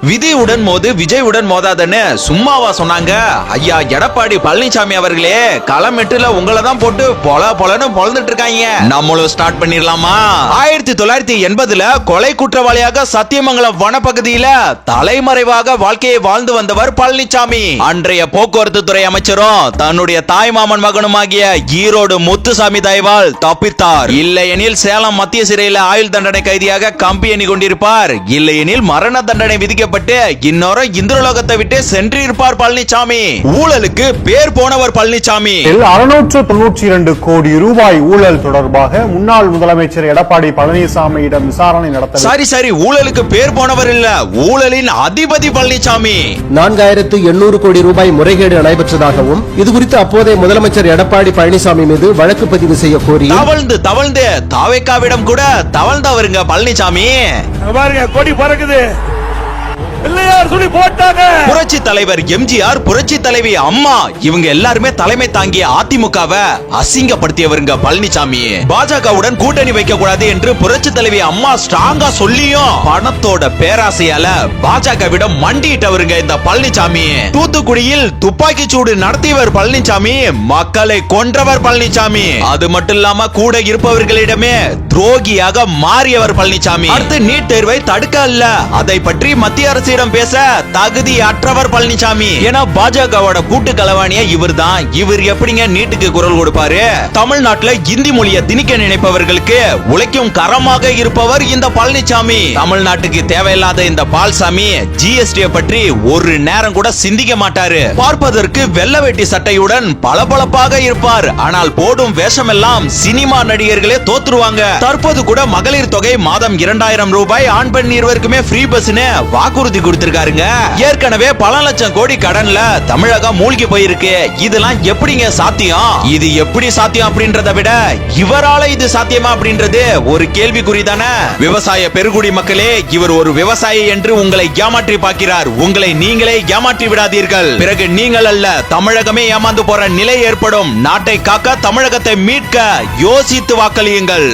விதியுடன் மோது விஜயுடன் மோதாதன்னு சும்மாவா சொன்னாங்க? ஐயா எடப்பாடி பழனிசாமி அவர்களே, களமெட்டுல உங்களை தான் போட்டு பொலன்னு பொழந்துட்டு இருக்காங்க. நம்மளும் ஸ்டார்ட் பண்ணிடலாமா? 1980ல கொலை குற்றவாளியாக சத்தியமங்கலம் வனப்பகுதியில தலைமறைவாக வாழ்க்கையை வாழ்ந்து வந்தவர் பழனிசாமி. அன்றைய போக்குவரத்து துறை அமைச்சரும் தன்னுடைய தாய்மாமன் மகனுமாகிய ஈரோடு முத்துசாமி தயவால் தப்பித்தார். இல்லையெனில் சேலம் மத்திய சிறையில் ஆயுள் தண்டனை கைதியாக கம்பி எண்ணி கொண்டிருப்பார். இல்லையெனில் மரண தண்டனை விதிக்கப்பட்டு இன்னொரு இந்திரலோகத்தை விட்டு சென்றிருப்பார் பழனிசாமி. ஊழலுக்கு பேர் போனவர் பழனிசாமி. 692 கோடி ரூபாய் ஊழல் தொடர்பாக முன்னாள் முதலமைச்சர் எடப்பாடி பழனிசாமியிடம் விசாரணை நடத்த. சரி, ஊழலுக்கு பேர் போனவர் இல்ல, ஊழலின் அதிபதி பழனிசாமி. 4800 கோடி ரூபாய் முறைகேடு நடைபெற்றதாகவும் இதுகுறித்து அப்போதைய முதலமைச்சர் எடப்பாடி பழனிசாமி மீது வழக்கு பதிவு செய்ய கோரி தவழ்ந்து தாவேக்காவிடம் கூட தவழ்ந்தவருங்க பழனிசாமி. கொடி பறக்குது. புரட்சி தலைவர் எம்ஜிஆர், புரட்சி தலைவி அம்மா, இவங்க எல்லாருமே தலைமை தாங்கிய அதிமுகவை அசிங்கப்படுத்தியவருங்க பழனிசாமி. பாஜகவுடன் கூட்டணி வைக்க கூடாது என்று புரட்சி தலைவி அம்மா ஸ்ட்ராங்கா சொல்லியும் பணத்தோட பேராசையால பாஜகவிடம் மண்டியிட்டவருங்க இந்த பழனிசாமி. தூத்துக்குடியில் துப்பாக்கி சூடு நடத்தியவர் பழனிசாமி, மக்களை கொன்றவர் பழனிசாமி. அது மட்டும் இல்லாம கூட இருப்பவர்களிடமே துரோகியாக மாறியவர் பழனிசாமி. அடுத்து நீட் தேர்வை தடுக்க அல்ல, அதை பற்றி மத்திய அரசிடம் பேச தகுதி அற்றவர் பழனிசாமி. ஏன்னா பாஜகவோட கூட்டு கலவாணியா இவர் தான். இவர் எப்படிங்க நீட்டுக்கு குரல் கொடுப்பாரு? தமிழ்நாட்டுல இந்தி மொழியை திணிக்க நினைப்பவர்களுக்கு உழைக்கும் கரமாக இருப்பவர் இந்த பழனிசாமி. தமிழ்நாட்டுக்கு தேவையில்லாத இந்த பால்சாமி ஜிஎஸ்டி பற்றி ஒரு நேரம் கூட சிந்திக்க மாட்டாரு. பார்ப்பதற்கு வெள்ள வேட்டி சட்டையுடன் பளபளப்பாக இருப்பார். ஆனால் போடும் வேஷம் எல்லாம் சினிமா நடிகர்களே தோத்துருவாங்க. தற்போது கூட மகளிர் தொகை மாதம் 2000 ரூபாய், ஆண் பெண் இருவருக்குமே ஃப்ரீ பஸ்னு வாக்குறுதி கொடுத்திருக்காருங்க. ஏற்கனவே பல லட்சம் கோடி கடன்ல தமிழகம் மூழ்கி போயிருக்கு. இதெல்லாம் எப்படிங்க சாத்தியம்? இது எப்படி சாத்தியம் அப்படின்றத விட இவரால இது சாத்தியமா அப்படின்றது ஒரு கேள்விக்குறி தானே. விவசாய பெருங்குடி மக்களே, இவர் ஒரு விவசாயி என்று உங்களை ஏமாற்றி பார்க்கிறார். உங்களை நீங்களே ஏமாற்றி விடாதீர்கள். பிறகு நீங்கள் அல்ல, தமிழகமே ஏமாந்து போற நிலை ஏற்படும். நாட்டை காக்க, தமிழகத்தை மீட்க யோசித்து வாக்களியுங்கள்.